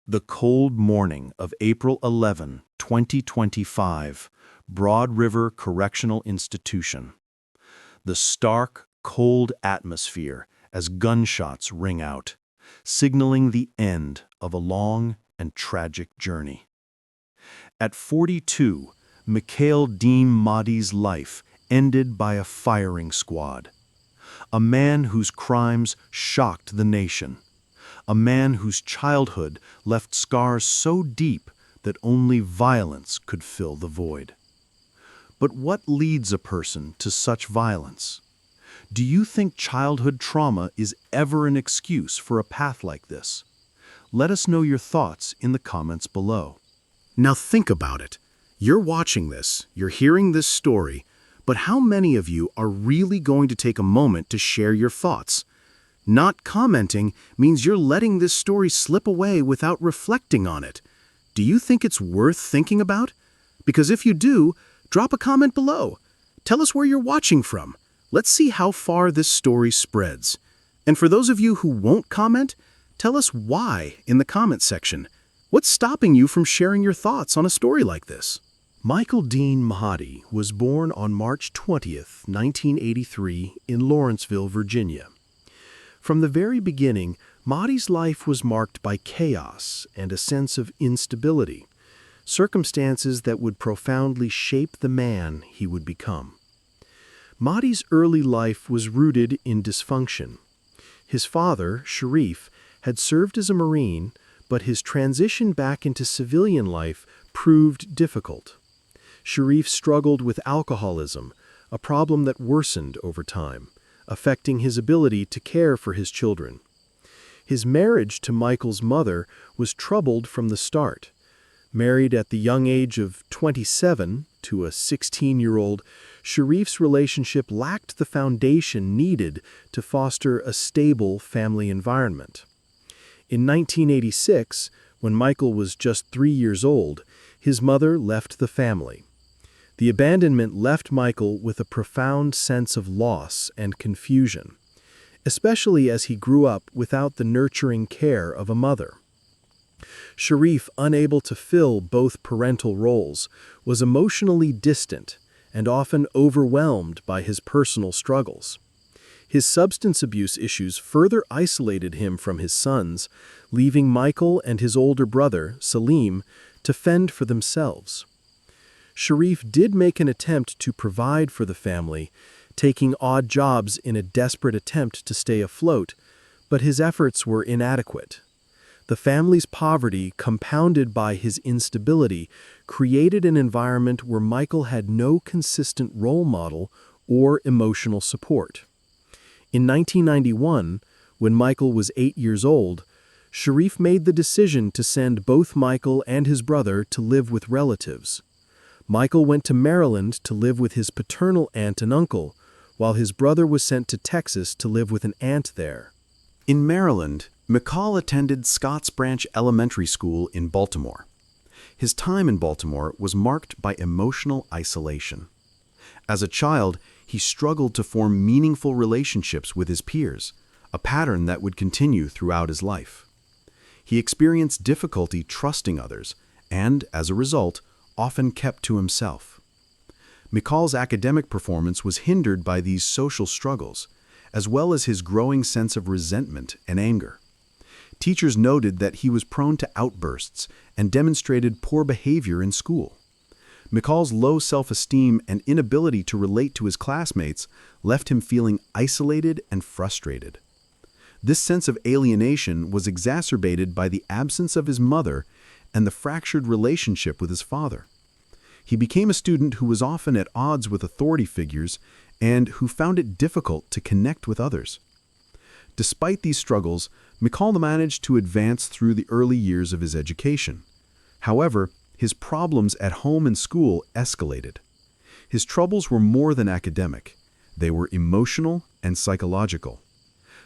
The cold morning of April 11, 2025, Broad River Correctional Institution. The stark, cold atmosphere as gunshots ring out, signaling the end of a long and tragic journey. At 42, Mikal Deen Mahdi's life ended by a firing squad. A man whose crimes shocked the nation. A man whose childhood left scars so deep that only violence could fill the void. But what leads a person to such violence? Do you think childhood trauma is ever an excuse for a path like this? Let us know your thoughts in the comments below. Now think about it. You're watching this, you're hearing this story, but how many of you are really going to take a moment to share your thoughts? Not commenting means you're letting this story slip away without reflecting on it. Do you think it's worth thinking about? Because if you do, drop a comment below. Tell us where you're watching from. Let's see how far this story spreads. And for those of you who won't comment, tell us why in the comment section. What's stopping you from sharing your thoughts on a story like this? Mikal Deen Mahdi was born on March 20th, 1983 in Lawrenceville, Virginia. From the very beginning, Mahdi's life was marked by chaos and a sense of instability, circumstances that would profoundly shape the man he would become. Mahdi's early life was rooted in dysfunction. His father, Sharif, had served as a Marine, but his transition back into civilian life proved difficult. Sharif struggled with alcoholism, a problem that worsened over time, affecting his ability to care for his children. His marriage to Mikal's mother was troubled from the start. Married at the young age of 27 to a 16-year-old, Sharif's relationship lacked the foundation needed to foster a stable family environment. In 1986, when Mikal was just 3 years old, his mother left the family. The abandonment left Mikal with a profound sense of loss and confusion, especially as he grew up without the nurturing care of a mother. Sharif, unable to fill both parental roles, was emotionally distant and often overwhelmed by his personal struggles. His substance abuse issues further isolated him from his sons, leaving Mikal and his older brother, Salim, to fend for themselves. Sharif did make an attempt to provide for the family, taking odd jobs in a desperate attempt to stay afloat, but his efforts were inadequate. The family's poverty, compounded by his instability, created an environment where Mikal had no consistent role model or emotional support. In 1991, when Mikal was 8 years old, Sharif made the decision to send both Mikal and his brother to live with relatives. Mikal went to Maryland to live with his paternal aunt and uncle, while his brother was sent to Texas to live with an aunt there. In Maryland, Mikal attended Scotts Branch Elementary School in Baltimore. His time in Baltimore was marked by emotional isolation. As a child, he struggled to form meaningful relationships with his peers, a pattern that would continue throughout his life. He experienced difficulty trusting others and, as a result, often kept to himself. Mikal's academic performance was hindered by these social struggles, as well as his growing sense of resentment and anger. Teachers noted that he was prone to outbursts and demonstrated poor behavior in school. Mikal's low self-esteem and inability to relate to his classmates left him feeling isolated and frustrated. This sense of alienation was exacerbated by the absence of his mother and the fractured relationship with his father. He became a student who was often at odds with authority figures and who found it difficult to connect with others. Despite these struggles, Mikal managed to advance through the early years of his education. However, his problems at home and school escalated. His troubles were more than academic. They were emotional and psychological.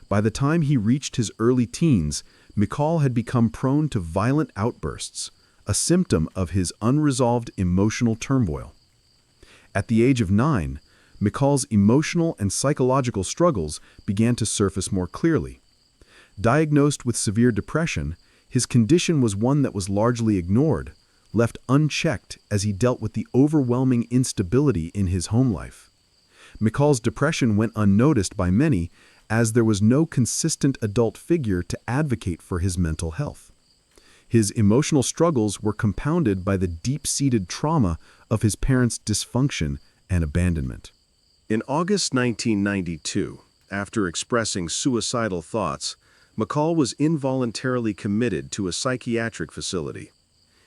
By the time he reached his early teens, Mikal had become prone to violent outbursts, a symptom of his unresolved emotional turmoil. At the age of 9, Mikal's emotional and psychological struggles began to surface more clearly. Diagnosed with severe depression, His condition was one that was largely ignored, left unchecked as he dealt with the overwhelming instability in his home life. Mikal's depression went unnoticed by many as there was no consistent adult figure to advocate for his mental health. His emotional struggles were compounded by the deep-seated trauma of his parents' dysfunction and abandonment. In August 1992, after expressing suicidal thoughts, Mikal was involuntarily committed to a psychiatric facility.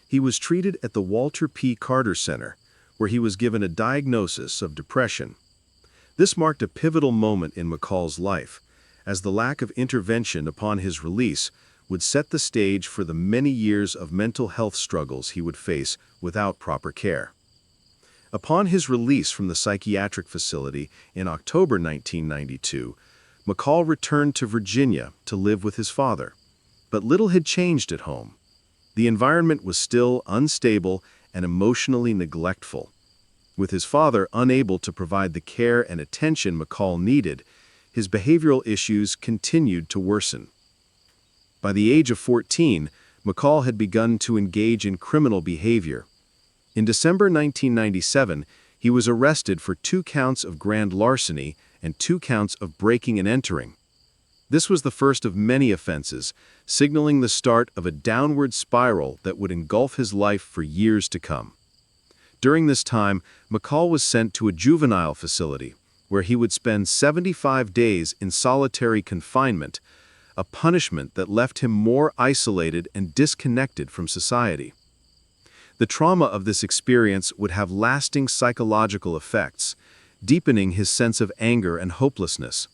He was treated at the Walter P. Carter Center, where he was given a diagnosis of depression. This marked a pivotal moment in Mikal's life, as the lack of intervention upon his release would set the stage for the many years of mental health struggles he would face without proper care. Upon his release from the psychiatric facility in October 1992, Mikal returned to Virginia to live with his father. But little had changed at home. The environment was still unstable and emotionally neglectful. With his father unable to provide the care and attention Mikal needed, his behavioral issues continued to worsen. By the age of 14, Mikal had begun to engage in criminal behavior. In December 1997, he was arrested for 2 counts of grand larceny and 2 counts of breaking and entering. This was the first of many offenses, signaling the start of a downward spiral that would engulf his life for years to come. During this time, Mikal was sent to a juvenile facility, where he would spend 75 days in solitary confinement, a punishment that left him more isolated and disconnected from society. The trauma of this experience would have lasting psychological effects, deepening his sense of anger and hopelessness.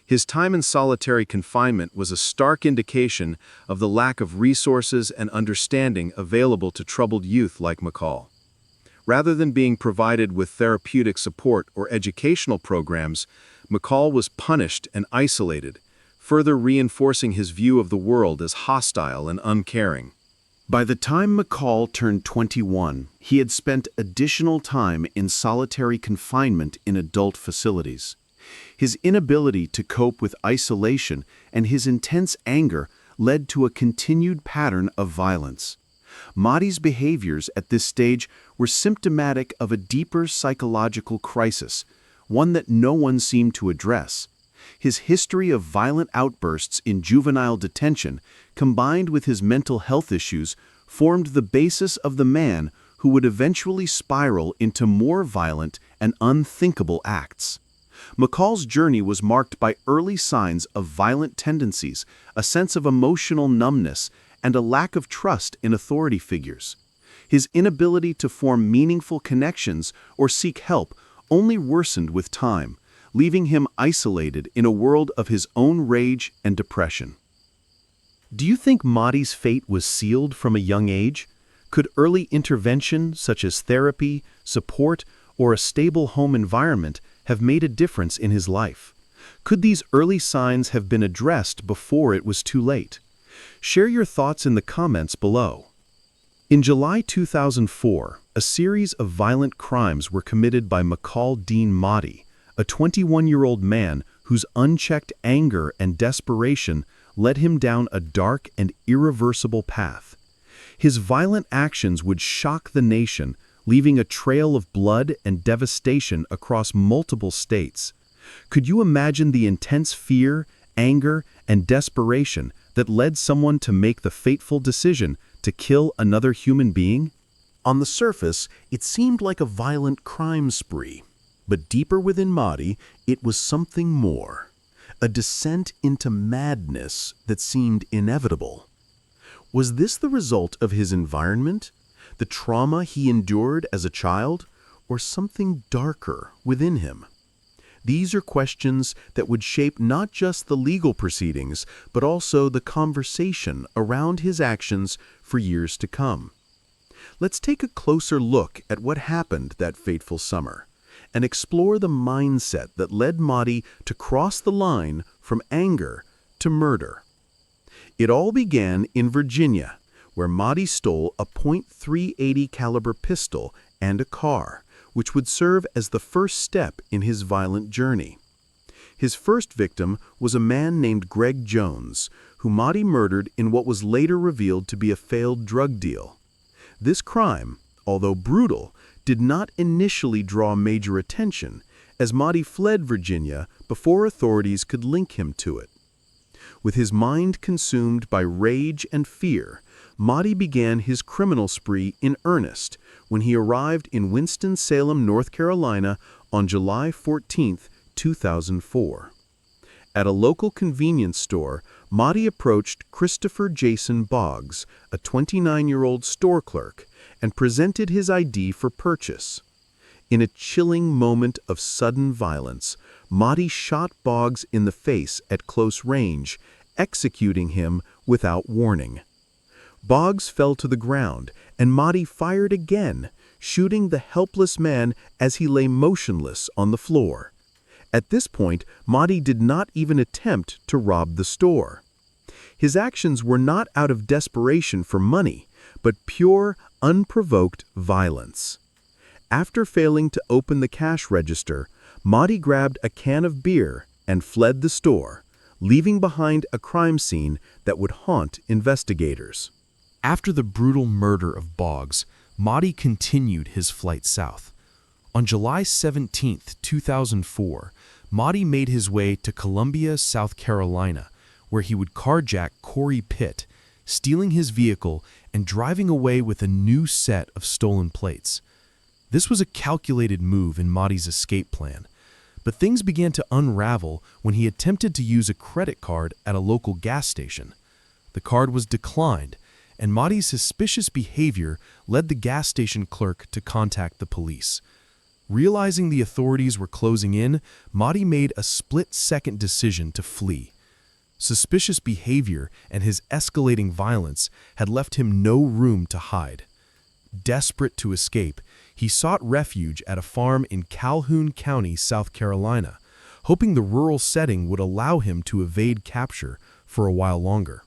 His time in solitary confinement was a stark indication of the lack of resources and understanding available to troubled youth like Mikal. Rather than being provided with therapeutic support or educational programs, Mikal was punished and isolated, further reinforcing his view of the world as hostile and uncaring. By the time Mikal turned 21, he had spent additional time in solitary confinement in adult facilities. His inability to cope with isolation and his intense anger led to a continued pattern of violence. Mahdi's behaviors at this stage were symptomatic of a deeper psychological crisis, one that no one seemed to address. His history of violent outbursts in juvenile detention, combined with his mental health issues, formed the basis of the man who would eventually spiral into more violent and unthinkable acts. Mikal's journey was marked by early signs of violent tendencies, a sense of emotional numbness, and a lack of trust in authority figures. His inability to form meaningful connections or seek help only worsened with time, leaving him isolated in a world of his own rage and depression. Do you think Mahdi's fate was sealed from a young age? Could early intervention, such as therapy, support, or a stable home environment, have made a difference in his life? Could these early signs have been addressed before it was too late? Share your thoughts in the comments below. In July 2004, a series of violent crimes were committed by Mikal Deen Mahdi, a 21-year-old man whose unchecked anger and desperation led him down a dark and irreversible path. His violent actions would shock the nation, leaving a trail of blood and devastation across multiple states. Could you imagine the intense fear, anger, and desperation that led someone to make the fateful decision to kill another human being? On the surface, it seemed like a violent crime spree, but deeper within Mahdi, it was something more. A descent into madness that seemed inevitable. Was this the result of his environment, the trauma he endured as a child, or something darker within him? These are questions that would shape not just the legal proceedings, but also the conversation around his actions for years to come. Let's take a closer look at what happened that fateful summer, and explore the mindset that led Mahdi to cross the line from anger to murder. It all began in Virginia, where Mahdi stole a .380 caliber pistol and a car, which would serve as the first step in his violent journey. His first victim was a man named Greg Jones, who Mahdi murdered in what was later revealed to be a failed drug deal. This crime, although brutal, did not initially draw major attention, as Mahdi fled Virginia before authorities could link him to it. With his mind consumed by rage and fear, Mahdi began his criminal spree in earnest when he arrived in Winston-Salem, North Carolina on July 14, 2004. At a local convenience store, Mahdi approached Christopher Jason Boggs, a 29-year-old store clerk, and presented his ID for purchase. In a chilling moment of sudden violence, Mahdi shot Boggs in the face at close range, executing him without warning. Boggs fell to the ground, and Mahdi fired again, shooting the helpless man as he lay motionless on the floor. At this point, Mahdi did not even attempt to rob the store. His actions were not out of desperation for money, but pure, unprovoked violence. After failing to open the cash register, Mahdi grabbed a can of beer and fled the store, leaving behind a crime scene that would haunt investigators. After the brutal murder of Boggs, Mahdi continued his flight south. On July 17, 2004, Mahdi made his way to Columbia, South Carolina, where he would carjack Corey Pitt, stealing his vehicle and driving away with a new set of stolen plates. This was a calculated move in Mahdi's escape plan, but things began to unravel when he attempted to use a credit card at a local gas station. The card was declined, and Mahdi's suspicious behavior led the gas station clerk to contact the police. Realizing the authorities were closing in, Mahdi made a split-second decision to flee. Suspicious behavior and his escalating violence had left him no room to hide. Desperate to escape, he sought refuge at a farm in Calhoun County, South Carolina, hoping the rural setting would allow him to evade capture for a while longer.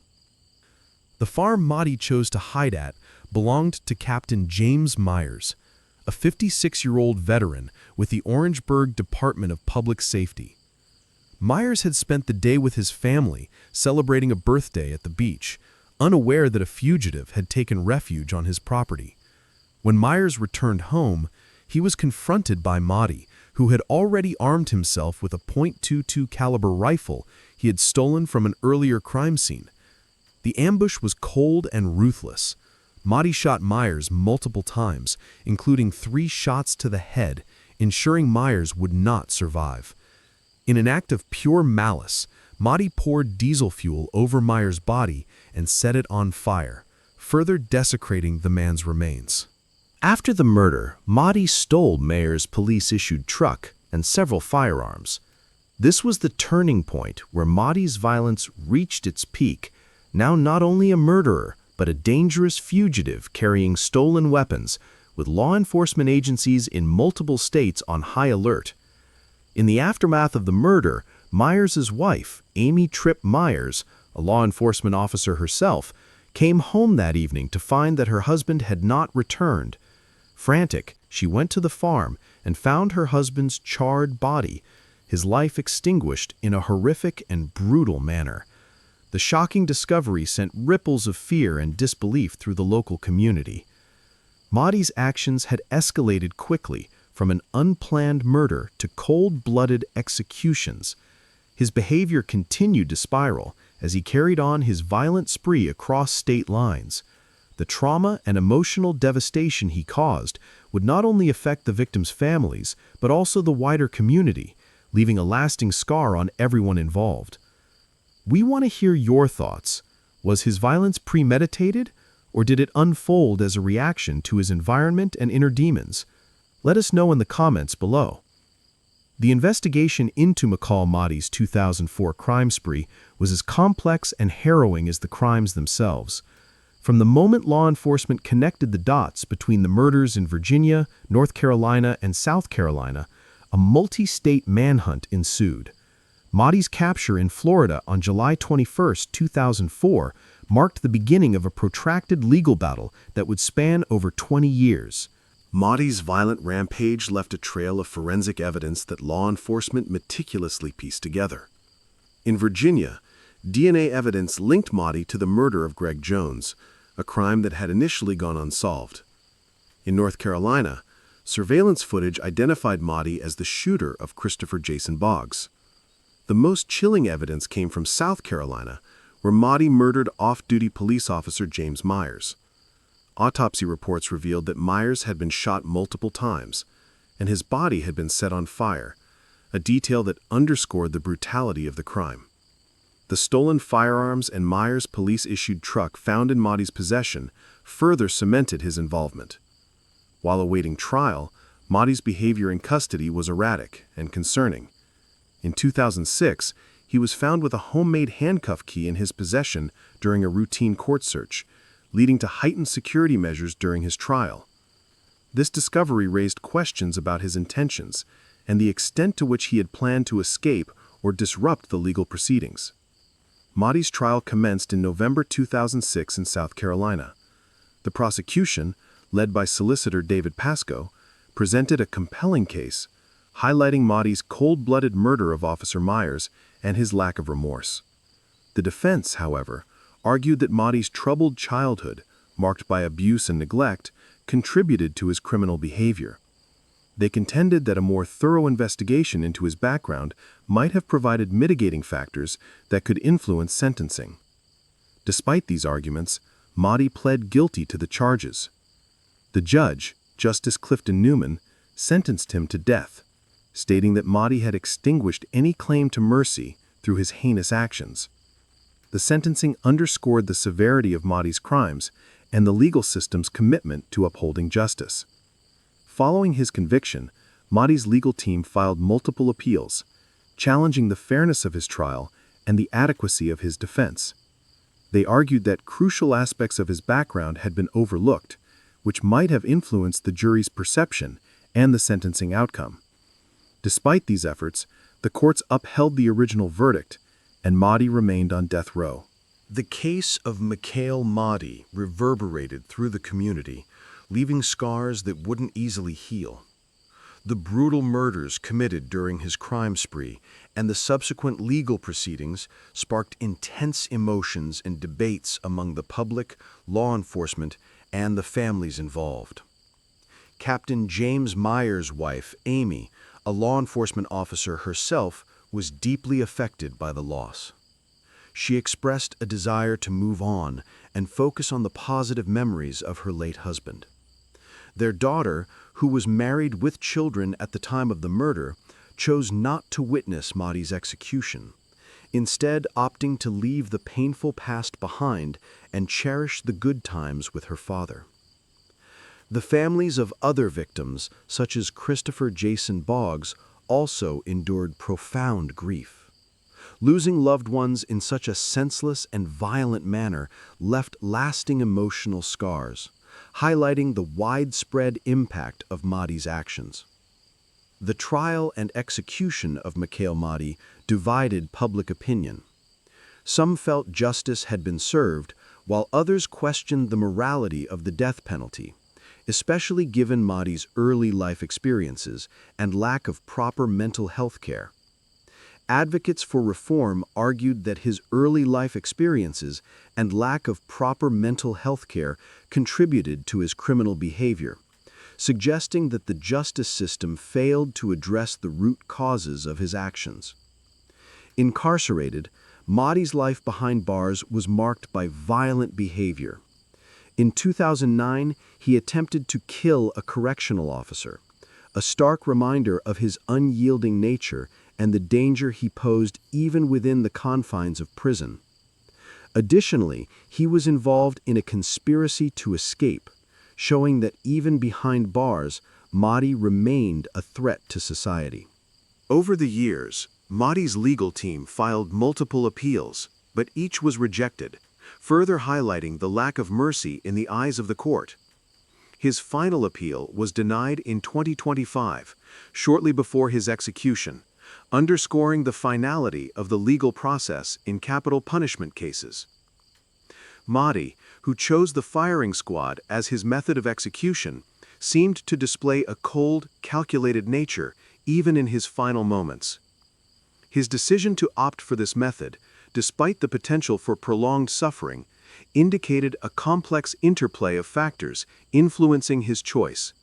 The farm Mahdi chose to hide at belonged to Captain James Myers, a 56-year-old veteran with the Orangeburg Department of Public Safety. Myers had spent the day with his family celebrating a birthday at the beach, unaware that a fugitive had taken refuge on his property. When Myers returned home, he was confronted by Mahdi, who had already armed himself with a .22 caliber rifle he had stolen from an earlier crime scene. The ambush was cold and ruthless. Mahdi shot Myers multiple times, including 3 shots to the head, ensuring Myers would not survive. In an act of pure malice, Mahdi poured diesel fuel over Myers' body and set it on fire, further desecrating the man's remains. After the murder, Mahdi stole Myers' police-issued truck and several firearms. This was the turning point where Mahdi's violence reached its peak, now not only a murderer, but a dangerous fugitive carrying stolen weapons, with law enforcement agencies in multiple states on high alert. In the aftermath of the murder, Myers' wife, Amy Tripp Myers, a law enforcement officer herself, came home that evening to find that her husband had not returned. Frantic, she went to the farm and found her husband's charred body, his life extinguished in a horrific and brutal manner. The shocking discovery sent ripples of fear and disbelief through the local community. Mahdi's actions had escalated quickly from an unplanned murder to cold-blooded executions. His behavior continued to spiral as he carried on his violent spree across state lines. The trauma and emotional devastation he caused would not only affect the victims' families, but also the wider community, leaving a lasting scar on everyone involved. We want to hear your thoughts. Was his violence premeditated, or did it unfold as a reaction to his environment and inner demons? Let us know in the comments below. The investigation into Mikal Mahdi's 2004 crime spree was as complex and harrowing as the crimes themselves. From the moment law enforcement connected the dots between the murders in Virginia, North Carolina, and South Carolina, a multi-state manhunt ensued. Mahdi's capture in Florida on July 21, 2004, marked the beginning of a protracted legal battle that would span over 20 years. Mahdi's violent rampage left a trail of forensic evidence that law enforcement meticulously pieced together. In Virginia, DNA evidence linked Mahdi to the murder of Greg Jones, a crime that had initially gone unsolved. In North Carolina, surveillance footage identified Mahdi as the shooter of Christopher Jason Boggs. The most chilling evidence came from South Carolina, where Mahdi murdered off-duty police officer James Myers. Autopsy reports revealed that Myers had been shot multiple times, and his body had been set on fire, a detail that underscored the brutality of the crime. The stolen firearms and Myers' police-issued truck found in Mahdi's possession further cemented his involvement. While awaiting trial, Mahdi's behavior in custody was erratic and concerning. In 2006, he was found with a homemade handcuff key in his possession during a routine court search, leading to heightened security measures during his trial. This discovery raised questions about his intentions and the extent to which he had planned to escape or disrupt the legal proceedings. Mahdi's trial commenced in November 2006 in South Carolina. The prosecution, led by solicitor David Pascoe, presented a compelling case, highlighting Mahdi's cold-blooded murder of Officer Myers and his lack of remorse. The defense, however, argued that Mahdi's troubled childhood, marked by abuse and neglect, contributed to his criminal behavior. They contended that a more thorough investigation into his background might have provided mitigating factors that could influence sentencing. Despite these arguments, Mahdi pled guilty to the charges. The judge, Justice Clifton Newman, sentenced him to death, stating that Mahdi had extinguished any claim to mercy through his heinous actions. The sentencing underscored the severity of Mahdi's crimes and the legal system's commitment to upholding justice. Following his conviction, Mahdi's legal team filed multiple appeals, challenging the fairness of his trial and the adequacy of his defense. They argued that crucial aspects of his background had been overlooked, which might have influenced the jury's perception and the sentencing outcome. Despite these efforts, the courts upheld the original verdict, and Mahdi remained on death row. The case of Mikal Mahdi reverberated through the community, leaving scars that wouldn't easily heal. The brutal murders committed during his crime spree and the subsequent legal proceedings sparked intense emotions and debates among the public, law enforcement, and the families involved. Captain James Myers' wife, Amy, a law enforcement officer herself, was deeply affected by the loss. She expressed a desire to move on and focus on the positive memories of her late husband. Their daughter, who was married with children at the time of the murder, chose not to witness Mahdi's execution, instead opting to leave the painful past behind and cherish the good times with her father. The families of other victims, such as Christopher Jason Boggs, also endured profound grief. Losing loved ones in such a senseless and violent manner left lasting emotional scars, highlighting the widespread impact of Mahdi's actions. The trial and execution of Mikal Mahdi divided public opinion. Some felt justice had been served, while others questioned the morality of the death penalty, especially given Mahdi's early life experiences and lack of proper mental health care. Advocates for reform argued that his early life experiences and lack of proper mental health care contributed to his criminal behavior, suggesting that the justice system failed to address the root causes of his actions. Incarcerated, Mahdi's life behind bars was marked by violent behavior. In 2009, he attempted to kill a correctional officer, a stark reminder of his unyielding nature and the danger he posed even within the confines of prison. Additionally, he was involved in a conspiracy to escape, showing that even behind bars, Mahdi remained a threat to society. Over the years, Mahdi's legal team filed multiple appeals, but each was rejected, further highlighting the lack of mercy in the eyes of the court. His final appeal was denied in 2025, shortly before his execution, underscoring the finality of the legal process in capital punishment cases. Mahdi, who chose the firing squad as his method of execution, seemed to display a cold, calculated nature even in his final moments. His decision to opt for this method, despite the potential for prolonged suffering, indicated a complex interplay of factors influencing his choice.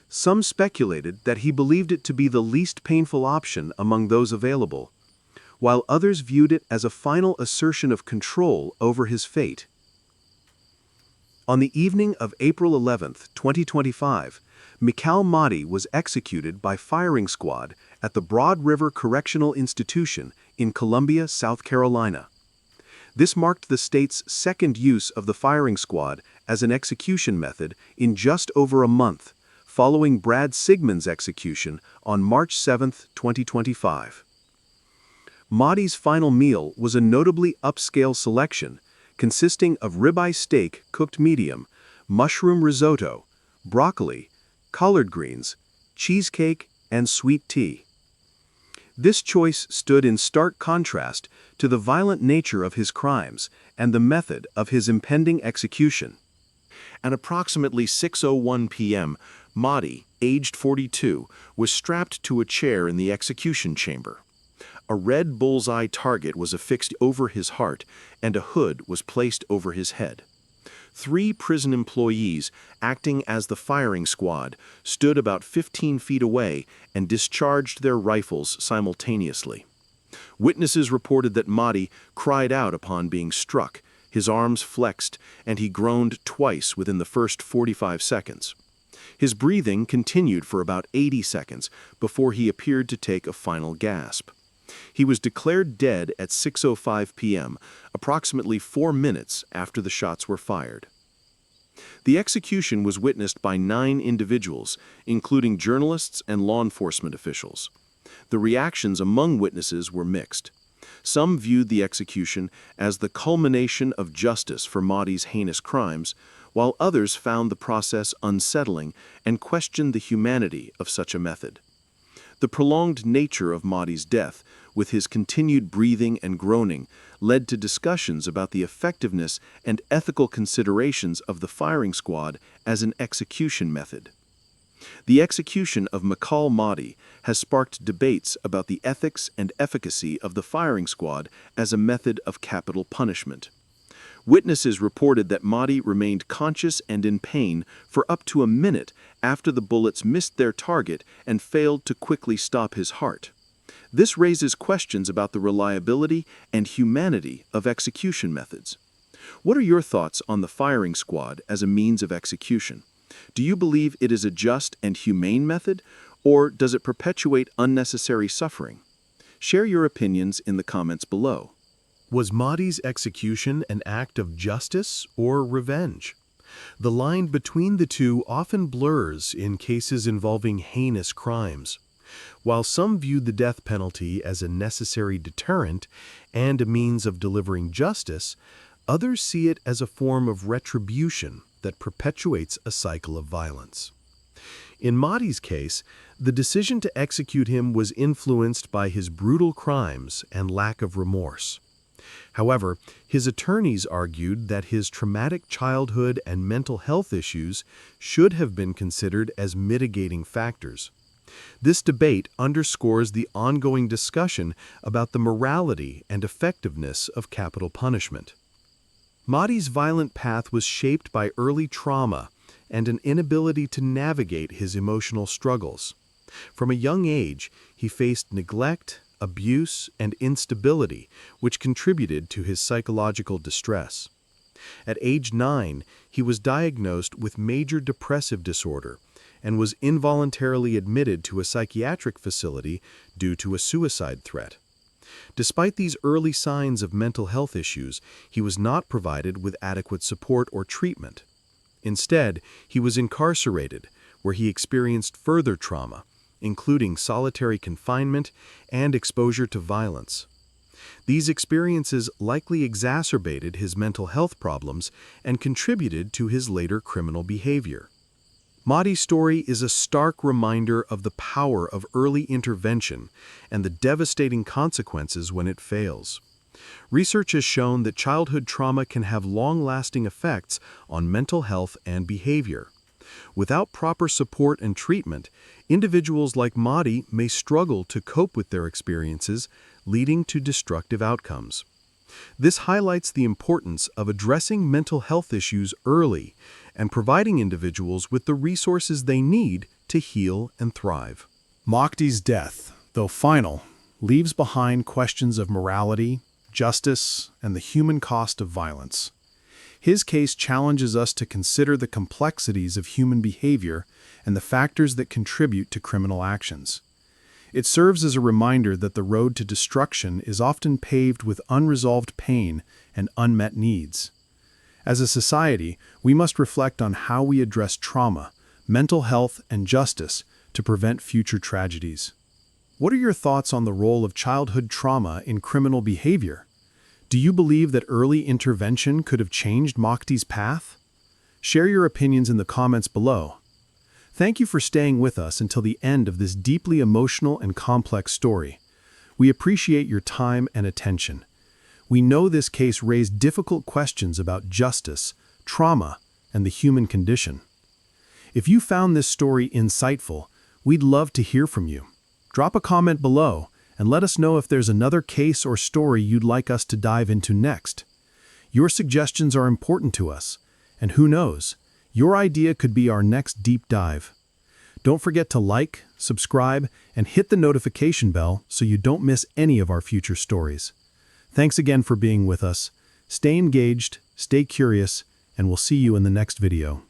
Some speculated that he believed it to be the least painful option among those available, while others viewed it as a final assertion of control over his fate. On the evening of April 11, 2025, Mikal Mahdi was executed by firing squad at the Broad River Correctional Institution in Columbia, South Carolina. This marked the state's second use of the firing squad as an execution method in just over a month, following Brad Sigmund's execution on March 7, 2025. Mahdi's final meal was a notably upscale selection, consisting of ribeye steak cooked medium, mushroom risotto, broccoli, collard greens, cheesecake, and sweet tea. This choice stood in stark contrast to the violent nature of his crimes and the method of his impending execution. At approximately 6:01 p.m., Mahdi, aged 42, was strapped to a chair in the execution chamber. A red bullseye target was affixed over his heart, and a hood was placed over his head. 3 prison employees, acting as the firing squad, stood about 15 feet away and discharged their rifles simultaneously. Witnesses reported that Mahdi cried out upon being struck, his arms flexed, and he groaned twice within the first 45 seconds. His breathing continued for about 80 seconds before he appeared to take a final gasp. He was declared dead at 6:05 p.m., approximately 4 minutes after the shots were fired. The execution was witnessed by 9 individuals, including journalists and law enforcement officials. The reactions among witnesses were mixed. Some viewed the execution as the culmination of justice for Mahdi's heinous crimes, while others found the process unsettling and questioned the humanity of such a method. The prolonged nature of Mahdi's death, with his continued breathing and groaning, led to discussions about the effectiveness and ethical considerations of the firing squad as an execution method. The execution of Mikal Mahdi has sparked debates about the ethics and efficacy of the firing squad as a method of capital punishment. Witnesses reported that Mahdi remained conscious and in pain for up to a minute after the bullets missed their target and failed to quickly stop his heart. This raises questions about the reliability and humanity of execution methods. What are your thoughts on the firing squad as a means of execution? Do you believe it is a just and humane method, or does it perpetuate unnecessary suffering? Share your opinions in the comments below. Was Mahdi's execution an act of justice or revenge? The line between the two often blurs in cases involving heinous crimes. While some viewed the death penalty as a necessary deterrent and a means of delivering justice, others see it as a form of retribution that perpetuates a cycle of violence. In Mahdi's case, the decision to execute him was influenced by his brutal crimes and lack of remorse. However, his attorneys argued that his traumatic childhood and mental health issues should have been considered as mitigating factors. This debate underscores the ongoing discussion about the morality and effectiveness of capital punishment. Mahdi's violent path was shaped by early trauma and an inability to navigate his emotional struggles. From a young age, he faced neglect, abuse, and instability, which contributed to his psychological distress. At age 9, he was diagnosed with major depressive disorder and was involuntarily admitted to a psychiatric facility due to a suicide threat. Despite these early signs of mental health issues, he was not provided with adequate support or treatment. Instead, he was incarcerated, where he experienced further trauma, including solitary confinement and exposure to violence. These experiences likely exacerbated his mental health problems and contributed to his later criminal behavior. Mahdi's story is a stark reminder of the power of early intervention and the devastating consequences when it fails. Research has shown that childhood trauma can have long-lasting effects on mental health and behavior. Without proper support and treatment, individuals like Mahdi may struggle to cope with their experiences, leading to destructive outcomes. This highlights the importance of addressing mental health issues early and providing individuals with the resources they need to heal and thrive. Mahdi's death, though final, leaves behind questions of morality, justice, and the human cost of violence. His case challenges us to consider the complexities of human behavior and the factors that contribute to criminal actions. It serves as a reminder that the road to destruction is often paved with unresolved pain and unmet needs. As a society, we must reflect on how we address trauma, mental health, and justice to prevent future tragedies. What are your thoughts on the role of childhood trauma in criminal behavior? Do you believe that early intervention could have changed Mahdi's path? Share your opinions in the comments below. Thank you for staying with us until the end of this deeply emotional and complex story. We appreciate your time and attention. We know this case raised difficult questions about justice, trauma, and the human condition. If you found this story insightful, we'd love to hear from you. Drop a comment below and let us know if there's another case or story you'd like us to dive into next. Your suggestions are important to us, and who knows, your idea could be our next deep dive. Don't forget to like, subscribe, and hit the notification bell so you don't miss any of our future stories. Thanks again for being with us. Stay engaged, stay curious, and we'll see you in the next video.